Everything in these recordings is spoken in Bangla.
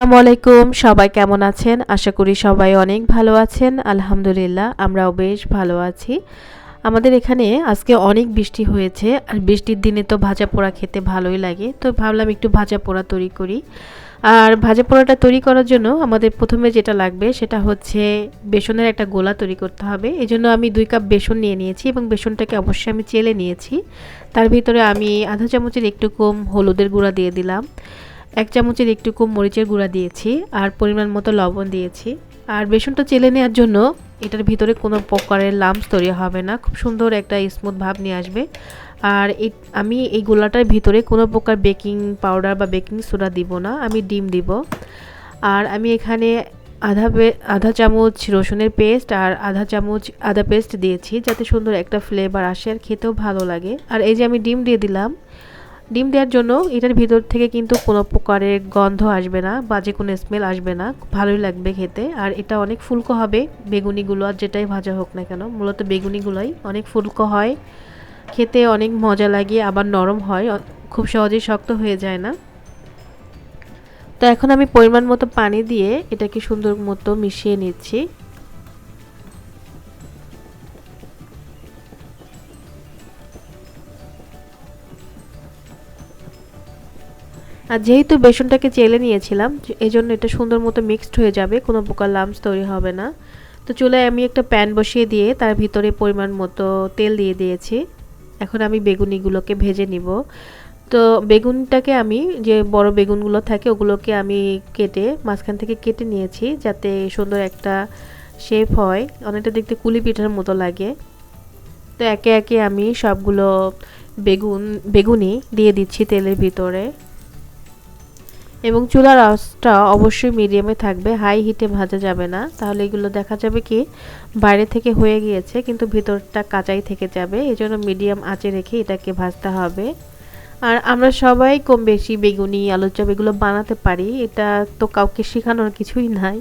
আসসালামু আলাইকুম, সবাই কেমন আছেন? আশা করি সবাই অনেক ভালো আছেন। আলহামদুলিল্লাহ আমরাও বেশ ভালো আছি। আমাদের এখানে আজকে অনেক বৃষ্টি হয়েছে আর বৃষ্টির দিনে তো ভাজা পোড়া খেতে ভালোই লাগে। তো ভাবলাম একটু ভাজা পোড়া তৈরি করি। আর ভাজা পোড়াটা তৈরি করার জন্য আমাদের প্রথমে যেটা লাগবে সেটা হচ্ছে বেসনের একটা গোলা তৈরি করতে হবে। এজন্য আমি 2 কাপ বেসন নিয়ে নিয়েছি এবং বেসনটাকে অবশ্যই আমি চেলে নিয়েছি। তার ভিতরে আমি আধা চামচের একটু কম হলুদের গুঁড়া দিয়ে দিলাম। 1 চামচের একটু কম মরিচের গুঁড়া দিয়েছি আর পরিমাণ মতো লবণ দিয়েছি। আর বেসনটা চেলে নেওয়ার জন্য এটার ভিতরে কোনো প্রকারের লাম্পস তৈরি হবে না, খুব সুন্দর একটা স্মুথ ভাব নিয়ে আসবে। আর আমি এই গোলাটার ভিতরে কোনো প্রকার বেকিং পাউডার বা বেকিং সোডা দিব না, আমি ডিম দিব। আর আমি এখানে আধা চামচ রসুনের পেস্ট আর আধা চামচ আদা পেস্ট দিয়েছি, যাতে সুন্দর একটা ফ্লেভার আসে আর খেতেও ভালো লাগে। আর এই যে আমি ডিম দিয়ে দিলাম। ডিম দেওয়ার জন্য এটার ভিতর থেকে কিন্তু কোনো প্রকারের গন্ধ আসবে না, বাজে কোনো স্মেল আসবে না, ভালোই লাগবে খেতে। আর এটা অনেক ফুলকো হবে, বেগুনিগুলো আর যেটাই ভাজা হোক না কেন, মূলত বেগুনিগুলোই অনেক ফুলকো হয়, খেতে অনেক মজা লাগে, আবার নরম হয়, খুব সহজেই শক্ত হয়ে যায় না। তো এখন আমি পরিমাণ মতো পানি দিয়ে এটাকে সুন্দর মতো মিশিয়ে নিচ্ছি। আর যেহেতু বেসনটাকে চেলে নিয়েছিলাম, এজন্য এটা সুন্দর মতো মিক্সড হয়ে যাবে, কোনো প্রকার লাম্পস তৈরি হবে না। তো চুলায় আমি একটা প্যান বসিয়ে দিয়ে তার ভিতরে পরিমাণ মতো তেল দিয়ে দিয়েছি। এখন আমি বেগুনিগুলোকে ভেজে নিব। তো বেগুনটাকে আমি যে বড় বেগুনগুলো থাকে ওগুলোকে আমি কেটে মাঝখান থেকে কেটে নিয়েছি, যাতে সুন্দর একটা শেপ হয়, অনেকটা দেখতে কুলি পিঠার মতো লাগে। তো একে একে আমি সবগুলো বেগুনি দিয়ে দিচ্ছি তেলের ভিতরে। এবং চুলার আঁচটা অবশ্যই মিডিয়ামে থাকবে, হাই হিটে ভাজা যাবে না, তাহলে এগুলো দেখা যাবে কি বাইরে থেকে হয়ে গিয়েছে কিন্তু ভিতরটা কাঁচাই থেকে যাবে। এজন্য মিডিয়াম আঁচে রেখে এটাকে ভাজতে হবে। আর আমরা সবাই কম বেশি বেগুনি আলুর চপ এগুলো বানাতে পারি, এটা তো কাউকে শেখানোর কিছুই নাই।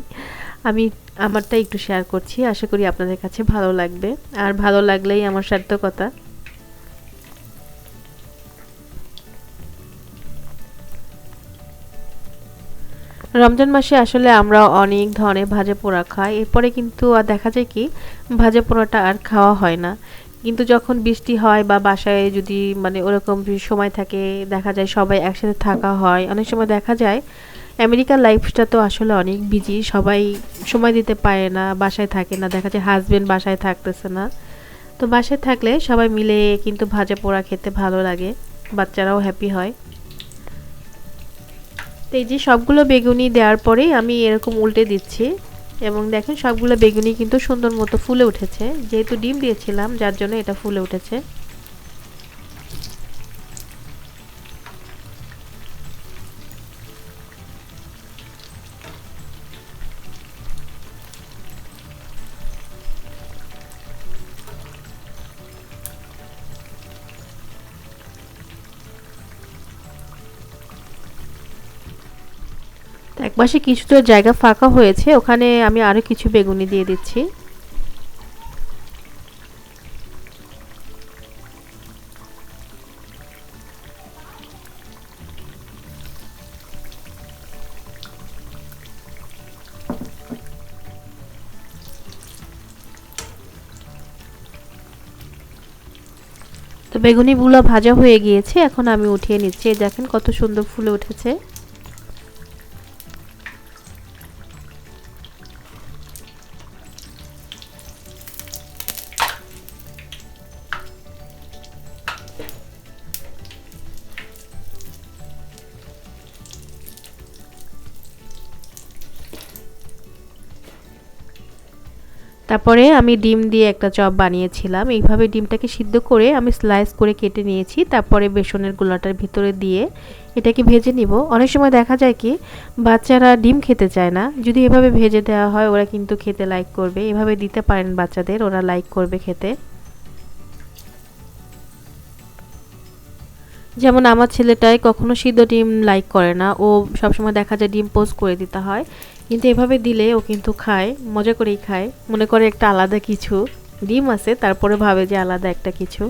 আমি আমারটা একটু শেয়ার করছি, আশা করি আপনাদের কাছে ভালো লাগবে। আর ভালো লাগলেই আমার সার্থকতা। রমজান মাসে আসলে আমরা অনেক ধরনের ভাজা পোড়া খাই, এরপরে কিন্তু আর দেখা যায় কি ভাজা পোড়াটা আর খাওয়া হয় না। কিন্তু যখন বৃষ্টি হয় বা বাসায় যদি মানে ওরকম সময় থাকে, দেখা যায় সবাই একসাথে থাকা হয়, অনেক সময় দেখা যায় আমেরিকার লাইফটা তো আসলে অনেক বিজি, সবাই সময় দিতে পারে না, বাসায় থাকে না, দেখা যায় হাজবেন্ড বাসায় থাকতেছে না। তো বাসায় থাকলে সবাই মিলে কিন্তু ভাজা পোড়া খেতে ভালো লাগে, বাচ্চারাও হ্যাপি হয়। তো এই যে সবগুলো বেগুনি দেওয়ার পরেই আমি এরকম উল্টে দিচ্ছি এবং দেখেন সবগুলো বেগুনি কিন্তু সুন্দর মতো ফুলে উঠেছে, যেহেতু ডিম দিয়েছিলাম যার জন্য এটা ফুলে উঠেছে। তো একপাশে কিছুটা জায়গা ফাঁকা হয়েছে, ওখানে আমি আরো কিছু বেগুনি দিয়ে দিচ্ছি। তো বেগুনিগুলো ভাজা হয়ে গিয়েছে, এখন আমি উঠিয়ে নিচ্ছি, দেখেন কত সুন্দর ফুলে উঠেছে। তারপরে আমি ডিম দিয়ে একটা চপ বানিয়েছিলাম, এইভাবে ডিমটাকে সিদ্ধ করে আমি স্লাইস করে কেটে নিয়েছি, তারপরে বেসনের গোলাটার ভিতরে দিয়ে এটাকে ভেজে নিব। অনেক সময় দেখা যায় কি বাচ্চারা ডিম খেতে চায় না, যদি এভাবে ভেজে দেওয়া হয় ওরা কিন্তু খেতে লাইক করবে, এভাবে দিতে পারেন বাচ্চাদের, ওরা লাইক করবে খেতে। যেমন আমার ছেলেটাই কখনো সিদ্ধ ডিম লাইক করে না, ও সবসময় দেখা যায় ডিম পোস্ট করে দিতে হয়, কিন্তু এভাবে দিলে ও কিন্তু খায়, মজা করেই খায়, মনে করে একটা আলাদা কিছু, ডিম আছে তারপরে ভাবে যে আলাদা একটা কিছু।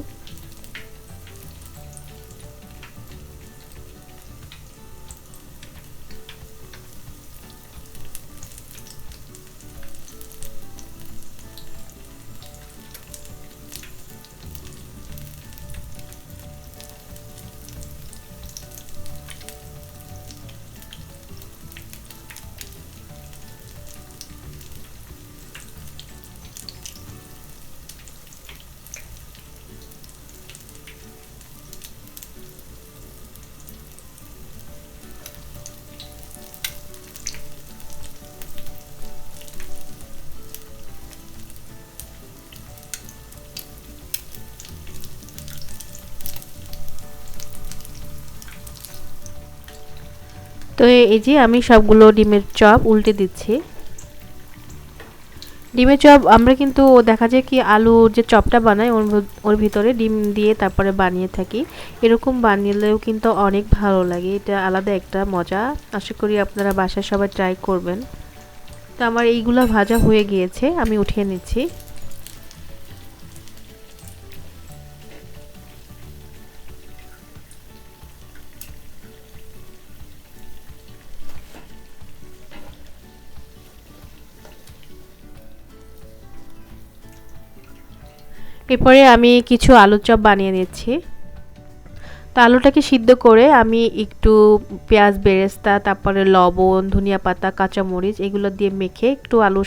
তো এই যে আমি সবগুলো ডিমের চপ উল্টে দিচ্ছি। ডিমের চপ আমরা কিন্তু দেখা যায় কি আলুর যে চপটা বানাই ওর ভিতরে ডিম দিয়ে তারপরে বানিয়ে থাকি। এরকম বানালেও কিন্তু অনেক ভালো লাগে, এটা আলাদা একটা মজা। আশা করি আপনারা বাসায় সবাই ট্রাই করবেন। তো আমার এইগুলা ভাজা হয়ে গিয়েছে, আমি উঠিয়ে নিচ্ছি। এরপরে আমি কিছু আলুর চপ বানিয়ে নিচ্ছি। তো আলুটাকে সিদ্ধ করে আমি একটু পেঁয়াজ বেরেস্তা, তারপরে লবণ, ধনিয়া পাতা, কাঁচামরিচ এগুলো দিয়ে মেখে একটু আলু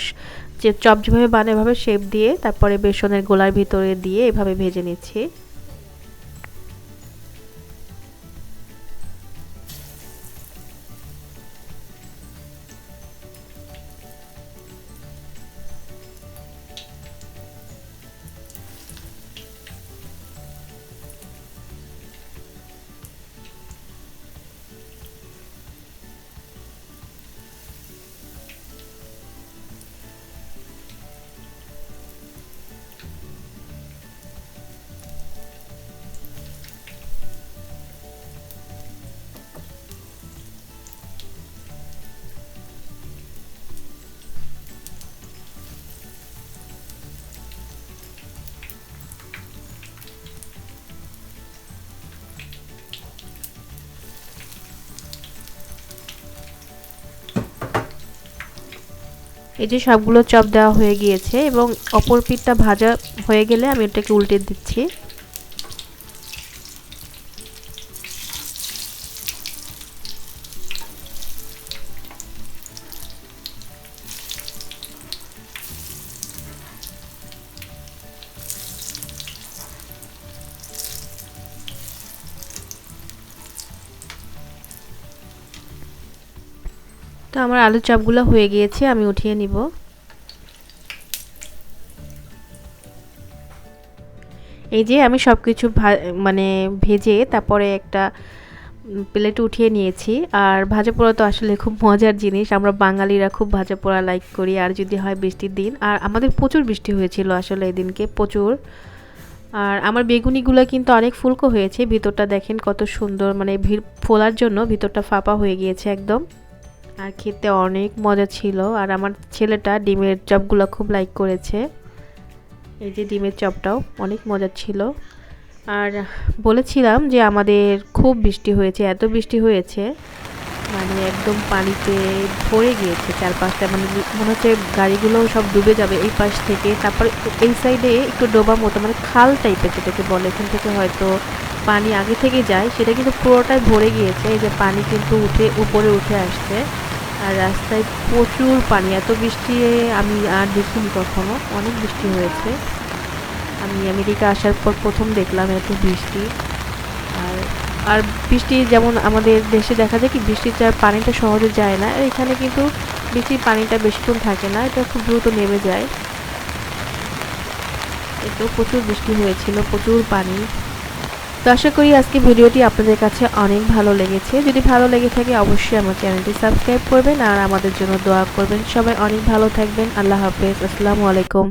যে চপ যেভাবে বানায় এভাবে শেপ দিয়ে তারপরে বেসনের গোলার ভিতরে দিয়ে এভাবে ভেজে নিচ্ছি। এই যে সবগুলো চপ দেওয়া হয়ে গিয়েছে এবং অপর পিঠটা ভাজা হয়ে গেলে আমি এটাকে উল্টে দিচ্ছি। তো আমার আলুর চপগুলো হয়ে গিয়েছে, আমি উঠিয়ে নিব। এই যে আমি সব কিছু মানে ভেজে তারপরে একটা প্লেটে উঠিয়ে নিয়েছি। আর ভাজা পোড়া তো আসলে খুব মজার জিনিস, আমরা বাঙালিরা খুব ভাজা পোড়া লাইক করি। আর যদি হয় বৃষ্টির দিন, আর আমাদের প্রচুর বৃষ্টি হয়েছিল আসলে এদিনকে প্রচুর। আর আমার বেগুনিগুলো কিন্তু অনেক ফুলকো হয়েছে, ভিতরটা দেখেন কত সুন্দর, মানে ফোলার জন্য ভিতরটা ফাঁপা হয়ে গিয়েছে একদম। আর খেতে অনেক মজা ছিল। আর আমার ছেলেটা ডিমের চপগুলো খুব লাইক করেছে। এই যে ডিমের চপটাও অনেক মজার ছিল। আর বলেছিলাম যে আমাদের খুব বৃষ্টি হয়েছে, এত বৃষ্টি হয়েছে মানে একদম পানিতে ভরে গিয়েছে চারপাশটা, মানে মনে হচ্ছে গাড়িগুলো সব ডুবে যাবে এই পাশ থেকে। তারপরে এই সাইডে একটু ডোবা মতো, মানে খাল টাইপের যেটাকে বলে, এখান থেকে হয়তো পানি আগে থেকে যায়, সেটা কিন্তু পুরোটাই ভরে গিয়েছে। এই যে পানি কিন্তু উপরে উঠে আসছে। আর রাস্তায় প্রচুর পানি, এত বৃষ্টি আমি আর দেখিনি কখনো, অনেক বৃষ্টি হয়েছে। আমি আমেরিকা আসার পর প্রথম দেখলাম এত বৃষ্টি। আর আর বৃষ্টি যেমন আমাদের দেশে দেখা যায় কি বৃষ্টির পানিটা সহজে যায় না, এখানে কিন্তু বৃষ্টির পানিটা বেশিক্ষণ থাকে না, এটা খুব দ্রুত নেমে যায়। এতো প্রচুর বৃষ্টি হয়েছিল, প্রচুর পানি। তো আশা করি আজকে ভিডিওটি আপনাদের কাছে অনেক ভালো লেগেছে। যদি ভালো লেগে থাকে অবশ্যই আমার চ্যানেলটি সাবস্ক্রাইব করবেন আর আমাদের জন্য দোয়া করবেন। সবাই অনেক ভালো থাকবেন। আল্লাহ হাফেজ, আসসালামু আলাইকুম।